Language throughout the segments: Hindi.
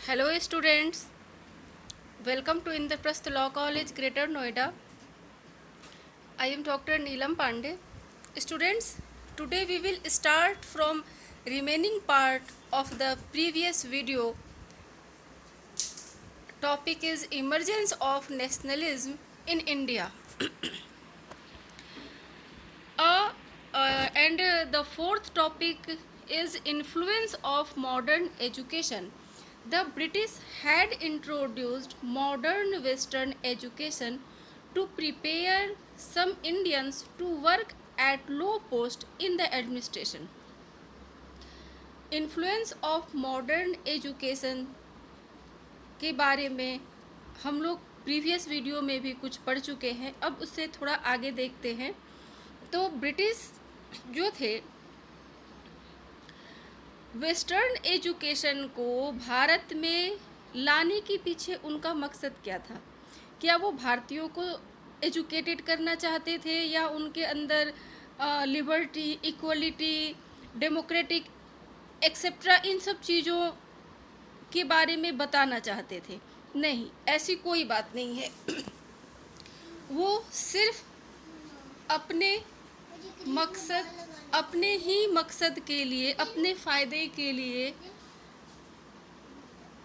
Hello students, welcome to Indraprastha Law College, Greater Noida. I am Dr. Neelam Pandey. Students, today we will start from remaining part of the previous video. Topic is emergence of nationalism in India. The fourth topic is influence of modern education. The British had introduced modern Western education to prepare some Indians to work at low post in the administration. Influence of modern education के बारे में हम लोग प्रीवियस वीडियो में भी कुछ पढ़ चुके हैं. अब उससे थोड़ा आगे देखते हैं. तो ब्रिटिश जो थे वेस्टर्न एजुकेशन को भारत में लाने के पीछे उनका मकसद क्या था? क्या वो भारतीयों को एजुकेटेड करना चाहते थे या उनके अंदर लिबर्टी, इक्वलिटी, डेमोक्रेटिक एक्सेट्रा इन सब चीज़ों के बारे में बताना चाहते थे? नहीं, ऐसी कोई बात नहीं है. वो सिर्फ अपने ही मकसद के लिए, अपने फ़ायदे के लिए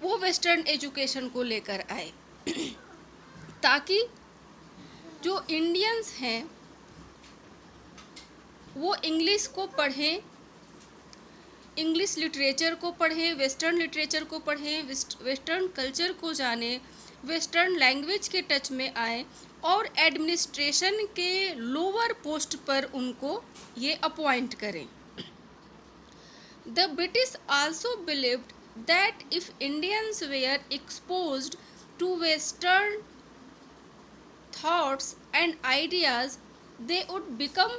वो वेस्टर्न एजुकेशन को लेकर आए ताकि जो इंडियंस हैं वो इंग्लिश को पढ़ें, इंग्लिश लिटरेचर को पढ़ें, वेस्टर्न लिटरेचर को पढ़ें, वेस्टर्न कल्चर को जानें, वेस्टर्न लैंग्वेज के टच में आए और एडमिनिस्ट्रेशन के लोअर पोस्ट पर उनको ये अपॉइंट करें. The British also believed that if Indians were exposed to Western thoughts and ideas, they would become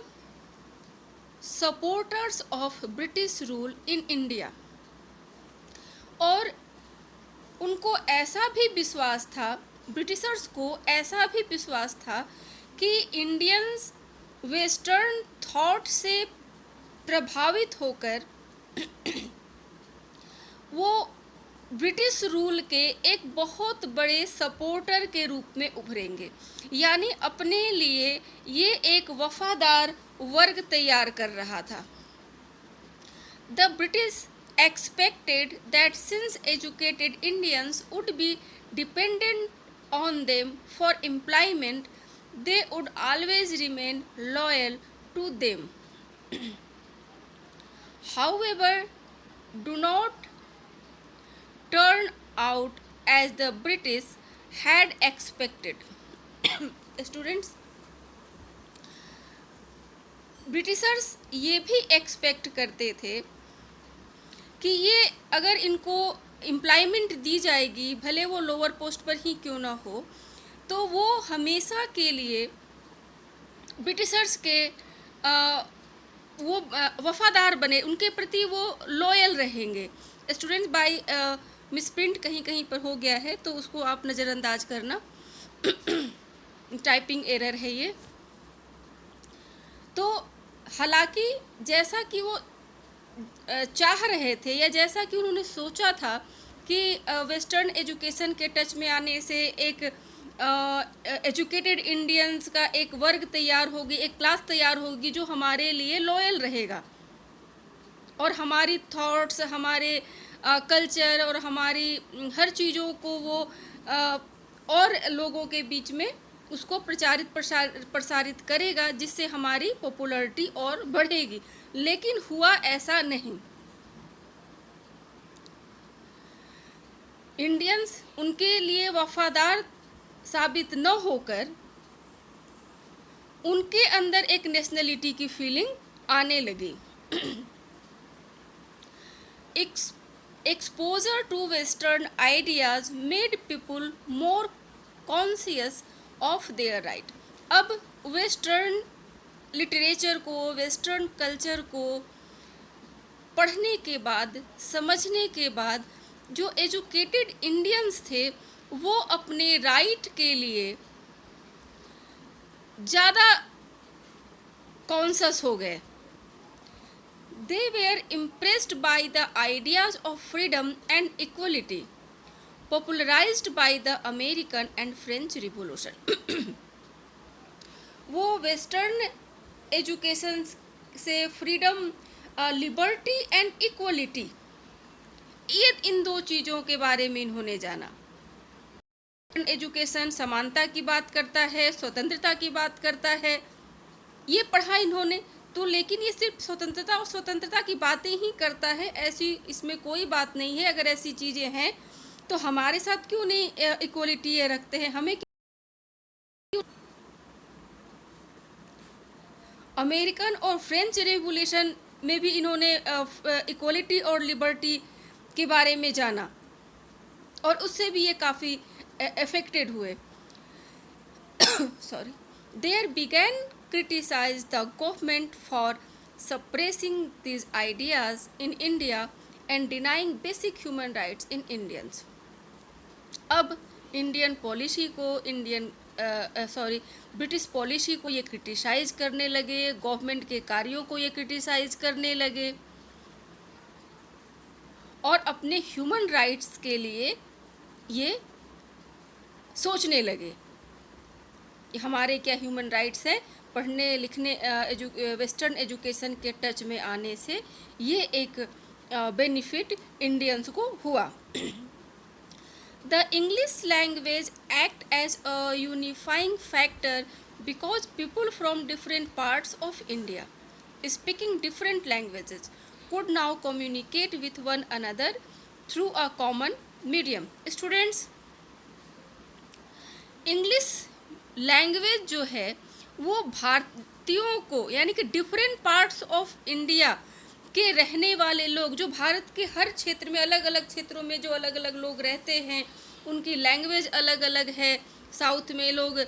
supporters of British rule in India. और उनको ऐसा भी विश्वास था, ब्रिटिशर्स को ऐसा भी विश्वास था कि इंडियंस वेस्टर्न थॉट से प्रभावित होकर वो ब्रिटिश रूल के एक बहुत बड़े सपोर्टर के रूप में उभरेंगे. यानी अपने लिए ये एक वफादार वर्ग तैयार कर रहा था. The British expected that since educated Indians would be dependent on them for employment, they would always remain loyal to them. However, do not turn out as the British had expected. Students, Britishers ये भी एक्सपेक्ट करते थे कि ये अगर इनको एम्प्लॉयमेंट दी जाएगी, भले वो लोअर पोस्ट पर ही क्यों ना हो, तो वो हमेशा के लिए ब्रिटिशर्स के वो वफादार बने, उनके प्रति वो लॉयल रहेंगे. स्टूडेंट्स, बाय मिसप्रिंट कहीं कहीं पर हो गया है तो उसको आप नज़रअंदाज करना. टाइपिंग एरर है ये. तो हालांकि जैसा कि वो चाह रहे थे या जैसा कि उन्होंने सोचा था कि वेस्टर्न एजुकेशन के टच में आने से एक एजुकेटेड इंडियंस का एक वर्ग तैयार होगी, एक क्लास तैयार होगी जो हमारे लिए लॉयल रहेगा और हमारी थॉट्स, हमारे कल्चर और हमारी हर चीज़ों को वो और लोगों के बीच में उसको प्रसारित करेगा, जिससे हमारी पॉपुलैरिटी और बढ़ेगी. लेकिन हुआ ऐसा नहीं. इंडियंस उनके लिए वफादार साबित न होकर उनके अंदर एक नेशनलिटी की फीलिंग आने लगी. Exposure to Western ideas made people more conscious of their right. अब वेस्टर्न लिटरेचर को, वेस्टर्न कल्चर को पढ़ने के बाद, समझने के बाद जो एजुकेटेड इंडियंस थे वो अपने राइट के लिए ज़्यादा कॉन्शियस हो गए. They were impressed by the ideas of freedom and equality. popularized by the American and French Revolution. वो वेस्टर्न एजुकेशन से फ्रीडम, लिबर्टी एंड इक्वलिटी, ये इन दो चीज़ों के बारे में इन्होंने जाना। एजुकेशन समानता की बात करता है, स्वतंत्रता की बात करता है, ये पढ़ा इन्होंने। तो लेकिन ये सिर्फ स्वतंत्रता और स्वतंत्रता की बातें ही करता है, ऐसी इसमें कोई बात नहीं है। अगर ऐसी चीज़ें हैं तो हमारे साथ क्यों नहीं इक्वलिटी ये रखते हैं? हमें अमेरिकन और फ्रेंच रेवोल्यूशन में भी इन्होंने इक्वलिटी और लिबर्टी के बारे में जाना और उससे भी ये काफ़ी अफेक्टेड हुए। Sorry, there began criticise the government for suppressing these ideas in India and denying basic human rights in Indians. अब इंडियन पॉलिसी को ब्रिटिश पॉलिसी को ये क्रिटिसाइज़ करने लगे, गवर्नमेंट के कार्यों को ये क्रिटिसाइज़ करने लगे और अपने ह्यूमन राइट्स के लिए ये सोचने लगे कि हमारे क्या ह्यूमन राइट्स हैं। पढ़ने लिखने वेस्टर्न एजुकेशन के टच में आने से ये एक बेनिफिट इंडियंस को हुआ। The English language act as a unifying factor because people from different parts of India speaking different languages could now communicate with one another through a common medium. Students, English language जो है वो भारतीयों को, यानी कि डिफरेंट पार्ट्स ऑफ इंडिया के रहने वाले लोग, जो भारत के हर क्षेत्र में अलग अलग क्षेत्रों में जो अलग अलग लोग रहते हैं, उनकी लैंग्वेज अलग अलग है। साउथ में लोग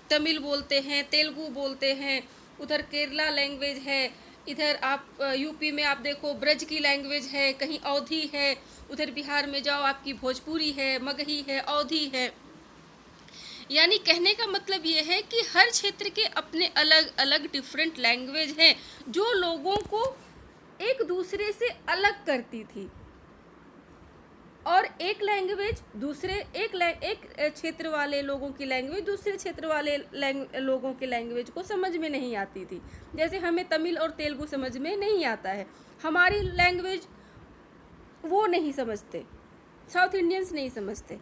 तमिल बोलते हैं, तेलुगु बोलते हैं, उधर केरला लैंग्वेज है, इधर आप यूपी में आप देखो ब्रज की लैंग्वेज है, कहीं अवधी है, उधर बिहार में जाओ आपकी भोजपुरी है, मगही है, अवधी है। यानी कहने का मतलब ये है कि हर क्षेत्र के अपने अलग अलग डिफरेंट लैंग्वेज हैं जो लोगों को एक दूसरे से अलग करती थी। और एक लैंग्वेज एक क्षेत्र वाले लोगों की लैंग्वेज दूसरे क्षेत्र वाले लोगों की लैंग्वेज को समझ में नहीं आती थी। जैसे हमें तमिल और तेलुगु समझ में नहीं आता है, हमारी लैंग्वेज वो नहीं समझते, साउथ इंडियंस नहीं समझते।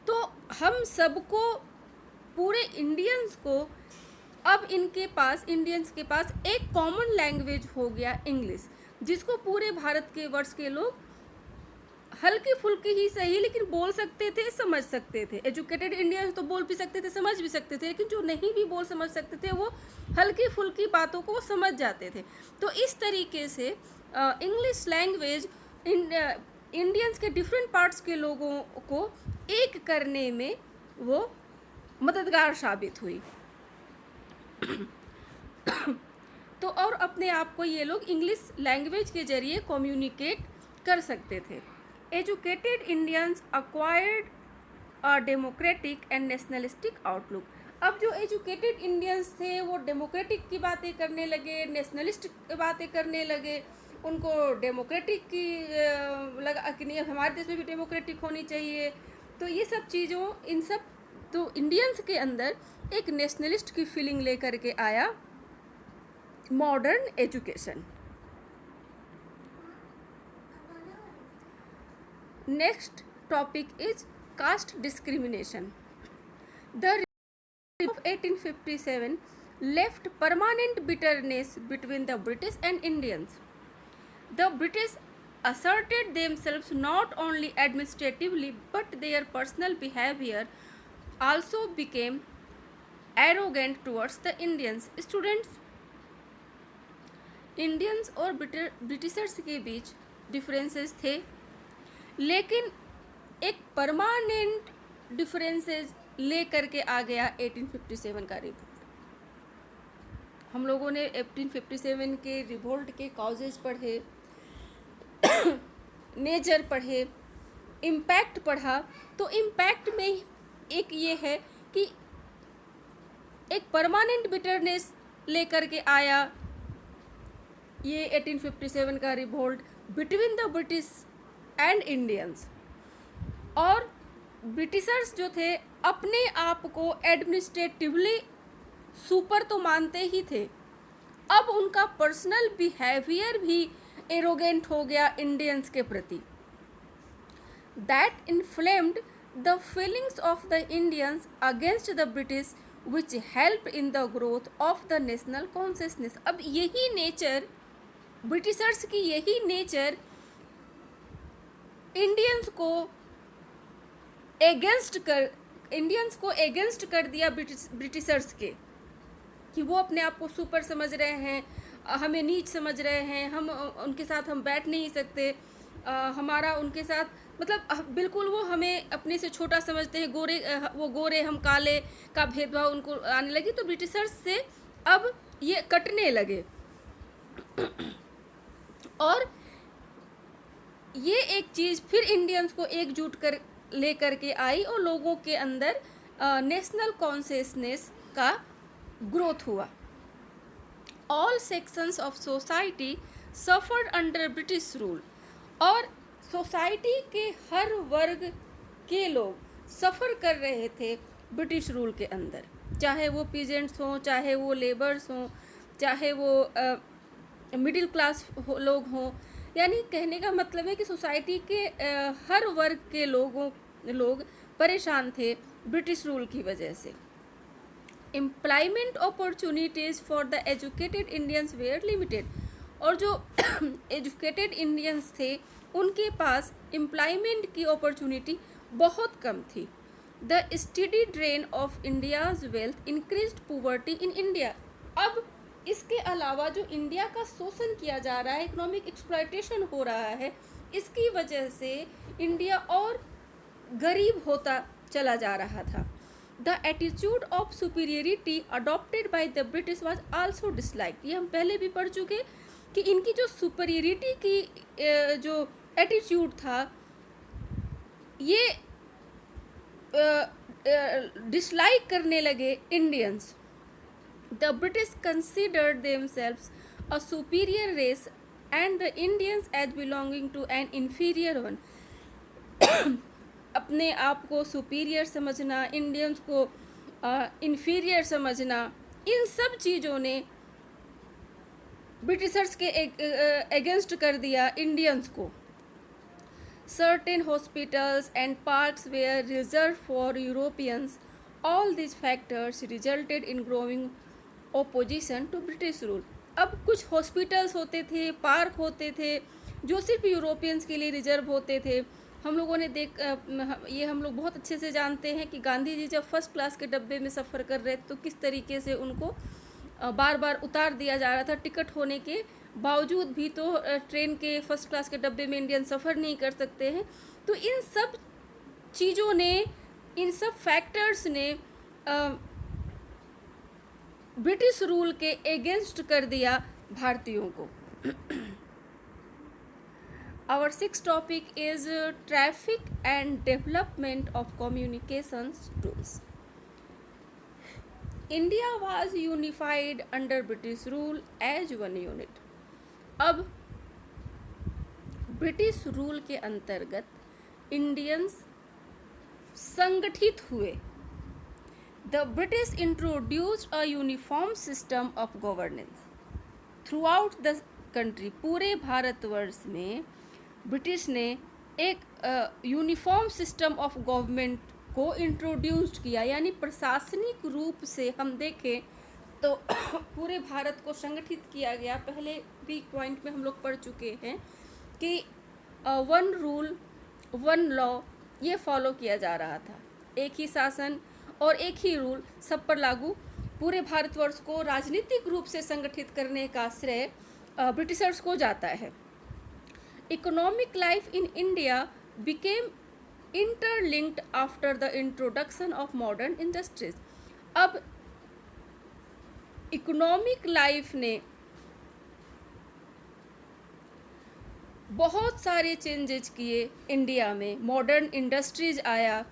तो हम सबको, पूरे इंडियंस को, अब इंडियंस के पास एक कॉमन लैंग्वेज हो गया इंग्लिश, जिसको पूरे भारत के वर्ष के लोग हल्की फुल्की ही सही लेकिन बोल सकते थे, समझ सकते थे। एजुकेटेड इंडियंस तो बोल भी सकते थे, समझ भी सकते थे, लेकिन जो नहीं भी बोल समझ सकते थे वो हल्की फुल्की बातों को समझ जाते थे। तो इस तरीके से इंग्लिश लैंग्वेज इंडियंस के डिफरेंट पार्ट्स के लोगों को एक करने में वो मददगार साबित हुई। तो और अपने आप को ये लोग इंग्लिश लैंग्वेज के जरिए कम्युनिकेट कर सकते थे। Educated Indians acquired a democratic and nationalistic outlook. अब जो एजुकेटेड इंडियंस थे वो डेमोक्रेटिक की बातें करने लगे, नेशनलिस्ट बातें करने लगे, उनको डेमोक्रेटिक की लगा कि नहीं हमारे देश में भी डेमोक्रेटिक होनी चाहिए। तो ये सब चीज़ों, इन सब, तो इंडियंस के अंदर एक नेशनलिस्ट की फीलिंग लेकर के आया modern education. Next topic is caste discrimination. The of 1857 left permanent bitterness between the British and Indians. The British asserted themselves not only administratively but their personal behavior also became arrogant towards the Indians. Students, Indians और ब्रिटिशर्स के बीच डिफरेंसेस थे, लेकिन एक परमानेंट डिफरेंसेस ले करके आ गया 1857 का रिवोल्ट। हम लोगों ने 1857 के रिवोल्ट के कॉजेज पढ़े, नेचर पढ़े, इम्पैक्ट पढ़ा। तो इम्पैक्ट में एक ये है कि एक परमानेंट बिटरनेस लेकर के आया ये 1857 का revolt between the British and Indians. और ब्रिटिशर्स जो थे अपने आप को एडमिनिस्ट्रेटिवली सुपर तो मानते ही थे, अब उनका पर्सनल बिहेवियर भी एरोगेंट हो गया इंडियंस के प्रति। That inflamed the feelings of the Indians against the British which help in the growth of the national consciousness. अब यही नेचर, ब्रिटिशर्स की यही नेचर इंडियंस को एगेंस्ट कर दिया ब्रिटिशर्स के, कि वो अपने आप को सुपर समझ रहे हैं, हमें नीच समझ रहे हैं, हम उनके साथ हम बैठ नहीं सकते, हमारा उनके साथ मतलब बिल्कुल वो हमें अपने से छोटा समझते हैं, वो गोरे हम काले का भेदभाव उनको आने लगी। तो ब्रिटिशर्स से अब ये कटने लगे और ये एक चीज़ फिर इंडियंस को एकजुट कर लेकर के आई और लोगों के अंदर नेशनल कॉन्शियसनेस का ग्रोथ हुआ। All sections of society suffered under British rule, और सोसाइटी के हर वर्ग के लोग सफ़र कर रहे थे ब्रिटिश रूल के अंदर, चाहे वो पीजेंट्स हों, चाहे वो लेबर्स हों, चाहे वो मिडिल क्लास लोग हों। यानी कहने का मतलब है कि सोसाइटी के हर वर्ग के लोग परेशान थे ब्रिटिश रूल की वजह से। Employment opportunities for the educated Indians were limited, और जो एजुकेटेड इंडियंस थे उनके पास एम्प्लॉयमेंट की अपॉर्चुनिटी बहुत कम थी। The study drain of India's wealth increased poverty in India. अब इसके अलावा जो इंडिया का शोषण किया जा रहा है, इकोनॉमिक एक्सप्लॉयटेशन हो रहा है, इसकी वजह से इंडिया और गरीब होता चला जा रहा था। The attitude of superiority adopted by the British was also disliked. ये हम पहले भी पढ़ चुके कि इनकी जो सुपीरियरिटी की जो एटीट्यूड था ये डिसलाइक करने लगे Indians. The British considered themselves a superior race and the Indians as belonging to an inferior one. अपने आप को सुपीरियर समझना, इंडियंस को इन्फीरियर समझना, इन सब चीज़ों ने ब्रिटिशर्स के अगेंस्ट कर दिया इंडियंस को। Certain hospitals and parks were reserved for Europeans. All this factors resulted in growing opposition to British rule. अब कुछ हॉस्पिटल्स होते थे, पार्क होते थे जो सिर्फ यूरोपियंस के लिए रिजर्व होते थे। हम लोगों ने ये हम लोग बहुत अच्छे से जानते हैं कि गांधी जी जब फर्स्ट क्लास के डब्बे में सफ़र कर रहे तो किस तरीके से उनको बार बार उतार दिया जा रहा था। टिकट होने के बावजूद भी तो ट्रेन के फर्स्ट क्लास के डब्बे में इंडियन सफ़र नहीं कर सकते हैं। तो इन सब चीज़ों ने, इन सब फैक्टर्स ने ब्रिटिश रूल के अगेंस्ट कर दिया भारतीयों को। Our sixth topic is traffic and development of communications tools. India was unified under British rule as one unit. अब ब्रिटिश रूल के अंतर्गत इंडियंस संगठित हुए। The British introduced a uniform system of governance throughout the country. पूरे भारतवर्ष में ब्रिटिश ने एक यूनिफॉर्म सिस्टम ऑफ गवर्नमेंट को इंट्रोड्यूस्ड किया, यानी प्रशासनिक रूप से हम देखें तो पूरे भारत को संगठित किया गया। पहले भी पॉइंट में हम लोग पढ़ चुके हैं कि वन रूल वन लॉ ये फॉलो किया जा रहा था। एक ही शासन और एक ही रूल सब पर लागू। पूरे भारतवर्ष को राजनीतिक रूप से संगठित करने का श्रेय ब्रिटिशर्स को जाता है। Economic life in India became interlinked after the introduction of modern industries. अब इकोनॉमिक लाइफ ने बहुत सारे चेंजेस किए इंडिया में, मॉडर्न इंडस्ट्रीज आया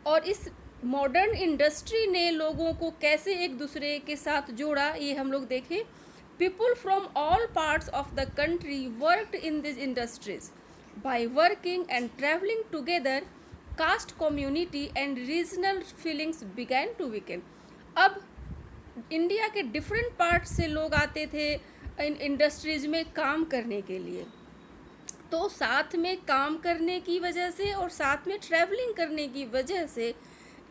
और इस मॉडर्न इंडस्ट्री ने लोगों को कैसे एक दूसरे के साथ जोड़ा ये हम लोग देखें। People from all parts of the country worked in this industries. By working and traveling together, caste community and regional feelings began to weaken. अब इंडिया के डिफरेंट पार्ट से लोग आते थे इन इंडस्ट्रीज में काम करने के लिए, तो साथ में काम करने की वजह से और साथ में ट्रैवलिंग करने की वजह से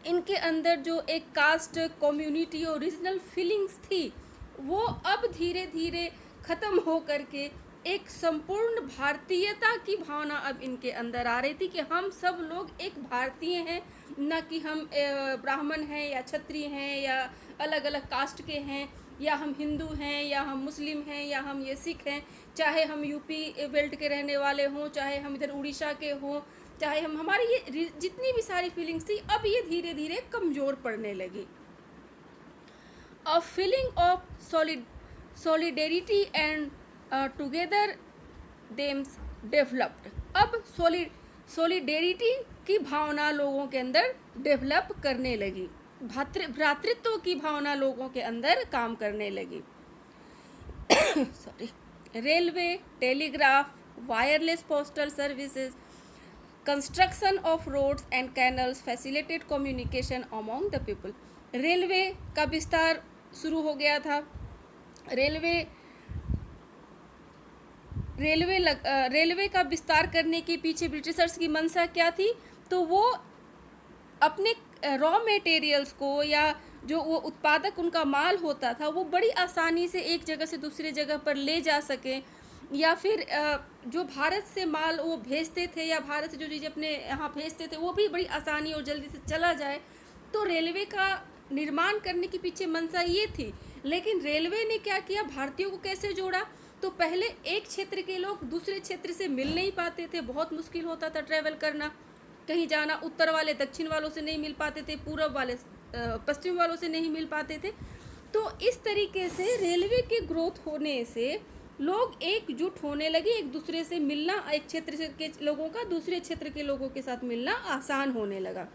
इनके अंदर जो एक कास्ट कम्युनिटी और रीजनल फीलिंग्स थी वो अब धीरे धीरे ख़त्म हो करके एक संपूर्ण भारतीयता की भावना अब इनके अंदर आ रही थी कि हम सब लोग एक भारतीय हैं, न कि हम ब्राह्मण हैं या क्षत्रिय हैं या अलग अलग कास्ट के हैं, या हम हिंदू हैं या हम मुस्लिम हैं या हम ये सिख हैं, चाहे हम यूपी बेल्ट के रहने वाले हों, चाहे हम इधर उड़ीसा के हों, चाहे हम हमारी ये जितनी भी सारी फीलिंग्स थी अब ये धीरे धीरे कमज़ोर पड़ने लगी. A feeling of solidarity and together them developed. अब solidarity की भावना लोगों के अंदर डेवलप करने लगी, भ्रातृत्व की भावना लोगों के अंदर काम करने लगी. Railway, telegraph, wireless postal services, construction of roads and canals facilitate communication among the people. Railway का विस्तार शुरू हो गया था. रेलवे का विस्तार करने के पीछे ब्रिटिशर्स की मंशा क्या थी, तो वो अपने रॉ मटेरियल्स को या जो वो उत्पादक उनका माल होता था वो बड़ी आसानी से एक जगह से दूसरी जगह पर ले जा सकें, या फिर जो भारत से माल वो भेजते थे या भारत से जो चीज़ें अपने यहाँ भेजते थे वो भी बड़ी आसानी और जल्दी से चला जाए. तो रेलवे का निर्माण करने के पीछे मंशा ये थी. लेकिन रेलवे ने क्या किया, भारतीयों को कैसे जोड़ा, तो पहले एक क्षेत्र के लोग दूसरे क्षेत्र से मिल नहीं पाते थे, बहुत मुश्किल होता था ट्रैवल करना, कहीं जाना. उत्तर वाले दक्षिण वालों से नहीं मिल पाते थे, पूर्व वाले पश्चिम वालों से नहीं मिल पाते थे. तो इस तरीके से रेलवे के ग्रोथ होने से लोग एकजुट होने लगे, एक दूसरे से मिलना, एक क्षेत्र के लोगों का दूसरे क्षेत्र के लोगों के साथ मिलना आसान होने लगा.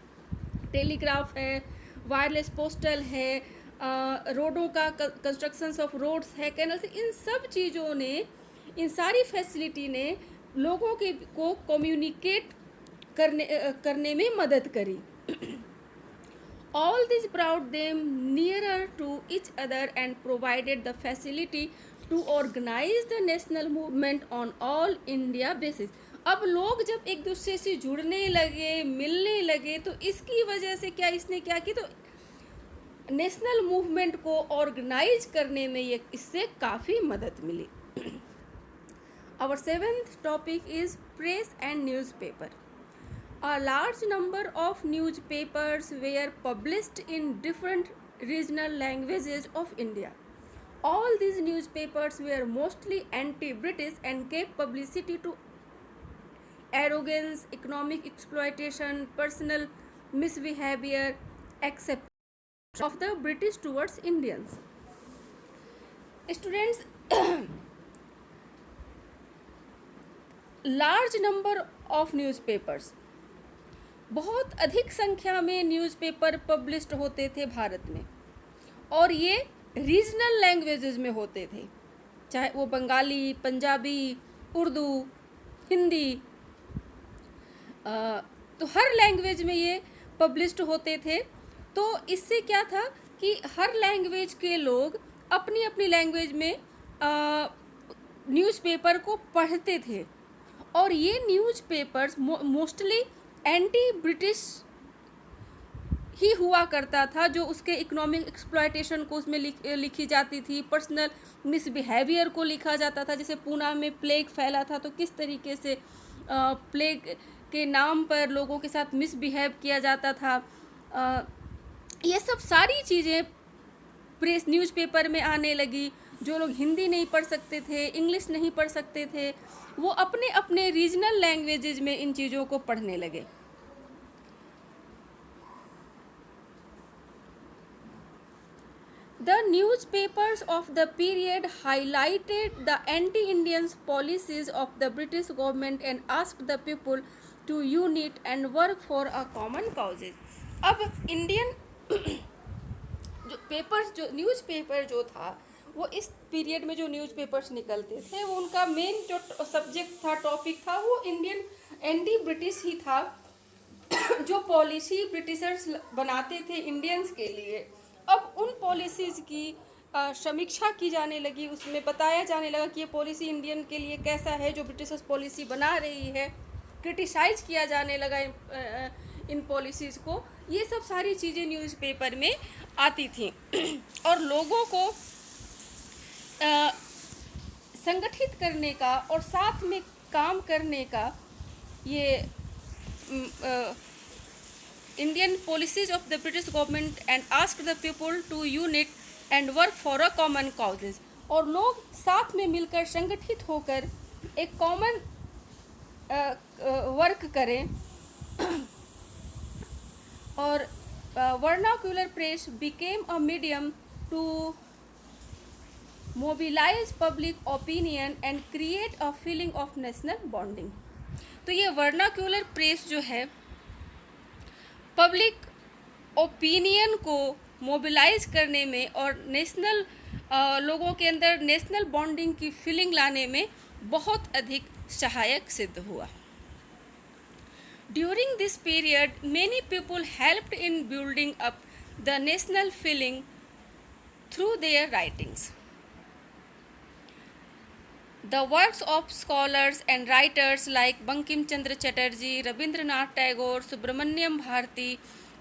टेलीग्राफ है, वायरलेस पोस्टल है, रोडों का कंस्ट्रक्शंस ऑफ रोड्स है, कैनल्स, इन सब चीज़ों ने, इन सारी फैसिलिटी ने लोगों को कम्युनिकेट करने में मदद करी. All this brought them nearer to each other and provided the facility to organize the national movement on all India basis. अब लोग जब एक दूसरे से जुड़ने लगे, मिलने लगे, तो इसकी वजह से क्या इसने क्या की, तो नेशनल मूवमेंट को ऑर्गेनाइज करने में ये इससे काफ़ी मदद मिली. Our seventh topic is press and newspaper. A large number of newspapers were published in different regional languages of India. All these newspapers were mostly anti-British and gave publicity to arrogance, economic exploitation, personal misbehavior, etc. of the British towards Indians. Students, large number of newspapers, बहुत अधिक संख्या में न्यूज़पेपर पब्लिश्ड होते थे भारत में, और ये रीजनल लैंग्वेजेस में होते थे, चाहे वो बंगाली, पंजाबी, उर्दू, हिंदी, तो हर लैंग्वेज में ये पब्लिश्ड होते थे. तो इससे क्या था कि हर लैंग्वेज के लोग अपनी अपनी लैंग्वेज में न्यूज़पेपर को पढ़ते थे, और ये न्यूज़पेपर्स मोस्टली एंटी ब्रिटिश ही हुआ करता था. जो उसके इकोनॉमिक एक्सप्लॉयटेशन को उसमें लिखी जाती थी, पर्सनल मिसबिहेवियर को लिखा जाता था. जैसे पूना में प्लेग फैला था, तो किस तरीके से प्लेग के नाम पर लोगों के साथ मिसबिहेव किया जाता था. ये सब सारी चीज़ें प्रेस न्यूज़पेपर में आने लगी. जो लोग हिंदी नहीं पढ़ सकते थे, इंग्लिश नहीं पढ़ सकते थे, वो अपने अपने रीजनल लैंग्वेजेज में इन चीज़ों को पढ़ने लगे. The newspapers of the period highlighted the anti-Indian policies of the British government and asked the people to unite and work for a common causes. अब इंडियन जो न्यूज़पेपर जो था वो इस पीरियड में जो न्यूज़पेपर्स निकलते थे वो उनका मेन जो सब्जेक्ट था, टॉपिक था, वो इंडियन एंटी ब्रिटिश ही था। जो पॉलिसी ब्रिटिशर्स बनाते थे इंडियंस के लिए, अब उन पॉलिसीज़ की समीक्षा की जाने लगी, उसमें बताया जाने लगा कि ये पॉलिसी इंडियन के लिए कैसा है, जो ब्रिटिशर्स पॉलिसी बना रही है, क्रिटिसाइज किया जाने लगा इन पॉलिसीज़ को। ये सब सारी चीज़ें न्यूज़पेपर में आती थी और लोगों को संगठित करने का और साथ में काम करने का ये Indian policies of the British government and ask the people to unite and work for a common causes, और लोग साथ में मिलकर संगठित होकर एक कॉमन वर्क करें। और vernacular press became a medium to mobilise public opinion and create a feeling of national bonding. तो ये वर्नाक्यूलर प्रेस जो है पब्लिक ओपिनियन को मोबिलाइज करने में और नेशनल लोगों के अंदर नेशनल बॉन्डिंग की फीलिंग लाने में बहुत अधिक सहायक सिद्ध हुआ। During this period many people helped in building up the national feeling through their writings. The works of scholars and writers like Bankim Chandra Chatterjee, Rabindranath Tagore, Subramanyam Bharati,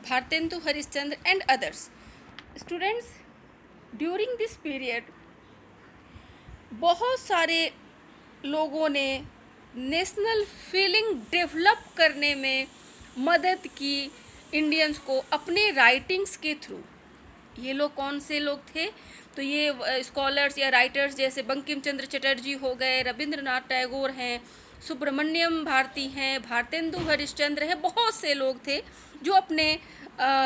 Bhartendu Harishchandra and others. Students, during this period बहुत सारे लोगों ने नेशनल फीलिंग डेवलप करने में मदद की इंडियंस को अपने राइटिंग्स के थ्रू। ये लोग कौन से लोग थे? तो ये स्कॉलर्स या राइटर्स जैसे बंकिम चंद्र चटर्जी हो गए, रविंद्रनाथ टैगोर हैं, सुब्रमण्यम भारती हैं, भारतेंदु हरिश्चंद्र हैं, बहुत से लोग थे जो अपने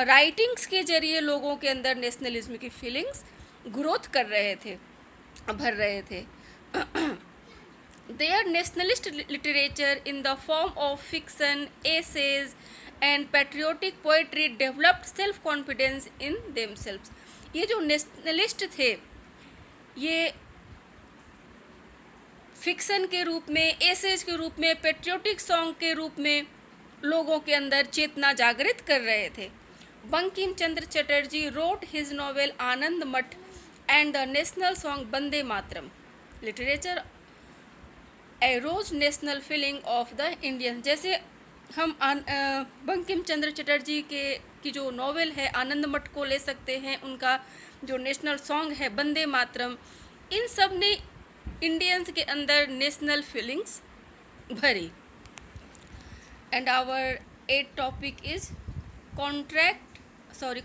राइटिंग्स के जरिए लोगों के अंदर नेशनलिज्म की फीलिंग्स ग्रोथ कर रहे थे, भर रहे थे। Their nationalist literature in the form of fiction, essays and patriotic poetry developed self-confidence in themselves. ये जो नेशनलिस्ट थे ये फिक्शन के रूप में, एसेज के रूप में, पेट्रियोटिक सॉन्ग के रूप में लोगों के अंदर चेतना जागृत कर रहे थे। Bankim Chandra Chatterjee road his novel आनंद मठ and the national song Vande Mataram. Literature arrows national feeling of the Indian. जैसे हम बंकिम चंद्र चटर्जी की जो नॉवेल है आनंद मठ को ले सकते हैं, उनका जो नेशनल सॉन्ग है वंदे मातरम, इन सब ने इंडियंस के अंदर नेशनल फीलिंग्स भरी। And our 8th topic is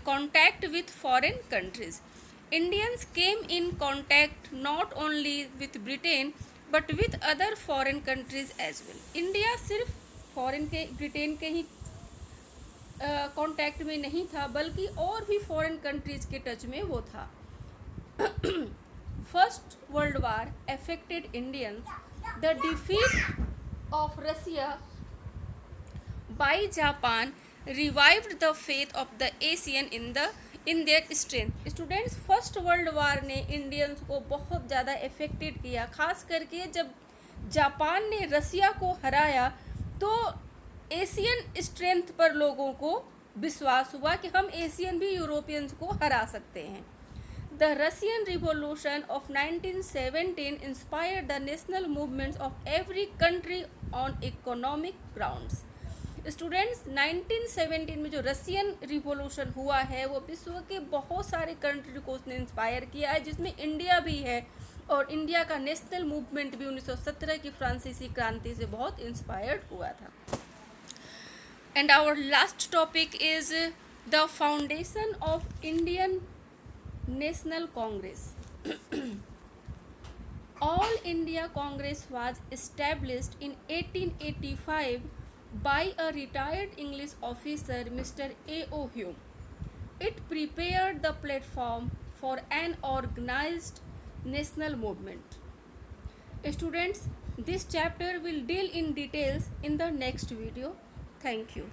contact with foreign countries. Indians came in contact not only with Britain but with other foreign countries as well. India सिर्फ फॉरेन के, ब्रिटेन के ही कांटेक्ट में नहीं था, बल्कि और भी फॉरेन कंट्रीज के टच में वो था। First world war affected Indians. The defeat of Russia by Japan revived the faith of the Asian in their strength. Students, first world war ने इंडियंस को बहुत ज़्यादा अफेक्टेड किया, खास करके जब जापान ने रसिया को हराया तो एशियन स्ट्रेंथ पर लोगों को विश्वास हुआ कि हम एशियन भी यूरोपियंस को हरा सकते हैं। The Russian revolution of 1917 inspired the national movements of every country on economic grounds. Students, 1917 में जो रशियन रिवॉल्यूशन हुआ है वो विश्व के बहुत सारे कंट्री को उसने इंस्पायर किया है, जिसमें इंडिया भी है, और इंडिया का नेशनल मूवमेंट भी 1917 की फ्रांसीसी क्रांति से बहुत इंस्पायर्ड हुआ था। And our last topic is the foundation of Indian National Congress. All India Congress was established in 1885 by a retired English officer, Mr. A.O. Hume. It prepared the platform for an organized national movement. Students, this chapter will deal in details in the next video. Thank you.